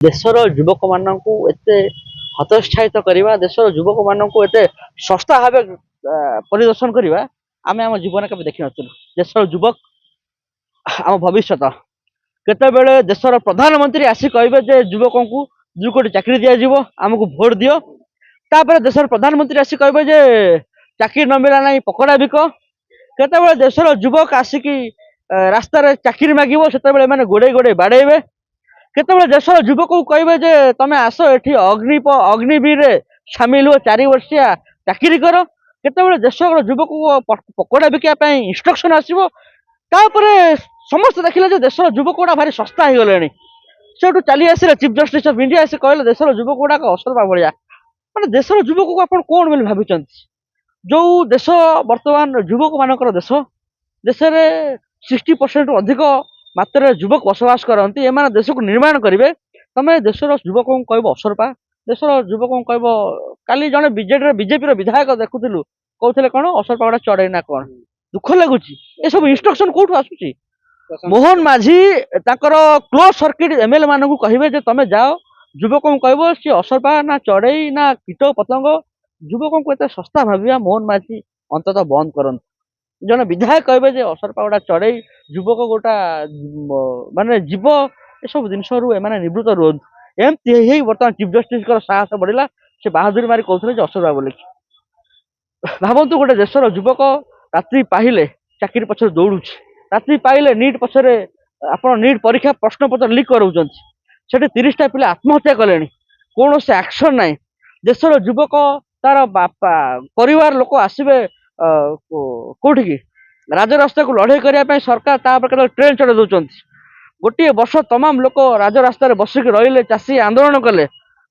देशर युवक मानक एते हतोत्साहित करवा देशर युवक मानक एते सस्ता भाव परिदर्शन करवा आम आम जीवन के देखी नु देशर युवक आम भविष्य केतबेले देशर प्रधानमंत्री आसी कहे जे युवक को 2 कोटी चाकरी दिज्व आमको भोट दियो तापर देशर प्रधानमंत्री आसी कहे जे चाकरी न मिला ना पकड़ा बिक केतबेले देशर युवक आसिक रास्तार चाकरी मागिब से गोड़े गोड़े बाड़े केतबेले देशर युवक को कहे जे तमे आस एठी अग्निवीर सामिल हो 4 वर्षिया चाकरी कर केतबेले देशर युवक को पकड़ा बिका इंस्ट्रक्शन आसो तापरे समस्त देखिले जे देशर युवक गुड़ा भारी सस्ता हो गले से चली आसे चीफ जस्टिस ऑफ इंडिया से कहले देशर युवक गुड़ाक असरपा भाया माने देशर युवक को आप कौन बोली भावी जो देश बर्तमान युवक मानकर देश देश में 60% अधिक मात्रा युवक बसवास करती एम देश को निर्माण करेंगे तमें देशर युवक को कह असरपा देशर युवक को कह काली जड़े बीजेपी विधायक देखुलू कहते कौन असरपा गुड़ा चढ़े ना कौन दुख लगुच ये सब इंस्ट्रक्शन कौटू आसूची मोहन माझी क्लोज सर्किट एमएलए मान को कहे जे तमें जाओ युवक को कह सी असरपा ना चढ़ई ना कीट पतंग युवक को एत सस्ता भाविया मोहन माझी अंततः बंद करते जन विधायक कहे जे असरपा गुड़ा चढ़ई युवक गोटा माने जीव ये सब जिनस निवृत्त रुहतु एमती बर्तमान चीफ जस्टिस साहस बढ़ला से बहादुरी मारी कहते असरपा बोली भावतु गोटे देशर युवक रात्रि पाइले चाकरी पछरे दौड़ू रात्रि पाइले नीट पछरे आप नीट परीक्षा प्रश्न पत्र लिक कराऊँ से 30टा पिला आत्महत्या कले कौन से एक्शन ना देशर युवक तार बापा परिवार लोक आसवे कौटी की राजरास्ता को लड़ाई करने सरकार ट्रेन चढ़ा दौरान गोटे वर्ष तमाम लोक राजरास्तार बसिक रही चाषी आंदोलन कले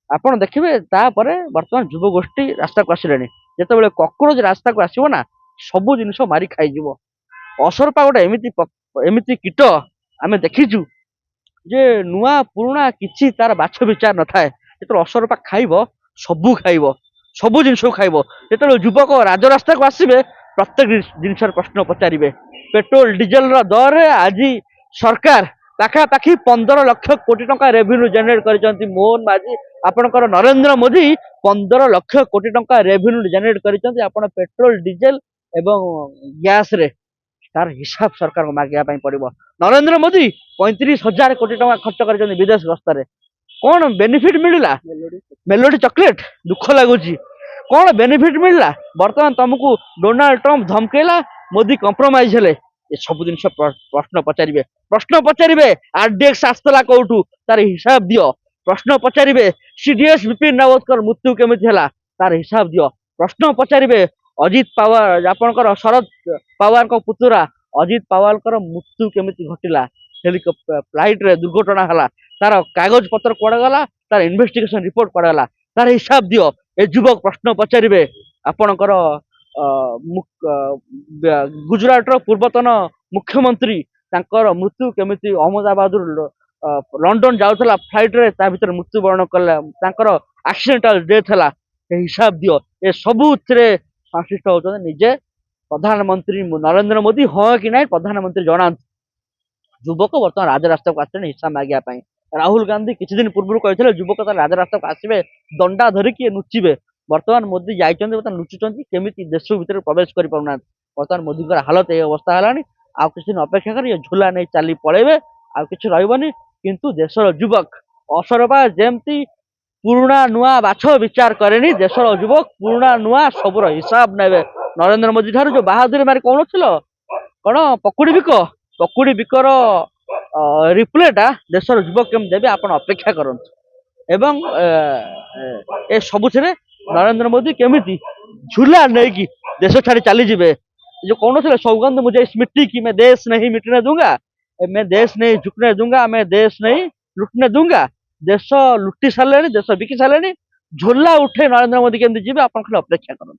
आप देखिए बर्तमान युवगोष्ठी रास्ता को आसिले जिते ककरोच रास्ता को आसो ना सबू जिन मारी खाई असरपा गोटे एमती कीट आम देखीचु जे नुआ पुराणा किसी तार बाछ विचार न थाए जो असरपा खाइब सबू जिन खाइब जो युवक राजरास्ता को आसवे प्रत्येक जिनस प्रश्न पचारे पेट्रोल डीजेल दर आज सरकार पाखापाखि 15 लाख कोटी टंका रेवेन्यू जेनेट कर मोहन माझी आपणकर नरेंद्र मोदी 15 लाख कोटी टंका रेवेन्यू जेनेट कर पेट्रोल डीजेल एवं गैस रे तार हिसाब सरकार को मांगा पड़ो नरेंद्र मोदी 35,000 कोटी टंका खर्च कर विदेश गस्तर कौन बेनिफिट मिलला मेलोडी चॉकलेट दुख लगुच कौन बेनिफिट मिलला बर्तमान तुमको डोनाल्ड ट्रंप धमकेला मोदी कंप्रोमाइज हेले ये सब जिन प्रश्न पचारे आरडीएक्स आसला कौटू तार हिसाब दियो प्रश्न पचारे सीडीएस विपिन रावत मृत्यु केमिति हैला तार हिसाब दियो प्रश्न पचारे अजित पवार आपणकर शरद पवार को पुतुरा अजित पवार मृत्यु केमिति घटिला हेलिकॉप्टर फ्लाइट रे दुर्घटना हला तार कागज पत्र कुआडे गला तार इन्वेस्टिगेशन रिपोर्ट कुआडे गला तार हिसाब दियो ए युवक प्रश्न पचारे आपणकर गुजरात पूर्वतन मुख्यमंत्री तांकर मृत्यु केमिति अहमदाबाद लंडन जाऊला फ्लाइट रे ता भीतर मृत्युवरण कला तांकर एक्सीडेंटल डेथ हला हिसाब दियो ए सबू संश्लिष्ट होते निजे प्रधानमंत्री नरेंद्र मोदी हाँ कि ना प्रधानमंत्री जना युवक बर्तमान राजरास्ता को आसे हिसाब मांगा राहुल गांधी किसी दिन पूर्व कहते युवक राजरास्ता को आसवे दंडा धरिकी नुचिबे बर्तमान मोदी जाइए लुचुंट केमी देश भर प्रवेश कर पाना बर्तमान मोदी हालत ये अवस्था है आउ किसी दिन अपेक्षा कर झूला नहीं चली पलैबे आउ कि रही किंतु देशर युवक असरपा जमती पुराणा नुआ बाछ विचार करे देशर युवक पुराणा नुआ सबूर हिसाब ने नरेंद्र मोदी ठार जो बहादुरी मारी कौन कौन पकुड़ी बिकर रिप्लेटा देशर युवक केम देवे आप अपेक्षा करते एवं ए सबुथ नरेंद्र मोदी केमिति झूला नहीं कि देश छाड़ी चली जीवे जो कौन थे सौगंध मुझे इस मिट्टी की मैं देश नहीं मिटने दूंगा मैं देश नहीं झुकने दूंगा मैं देश नहीं लुटने दूंगा देश लुटी सारे देश बिकी सारे झोला उठे नरेंद्र मोदी केमती जीवे आप अपेक्षा करते।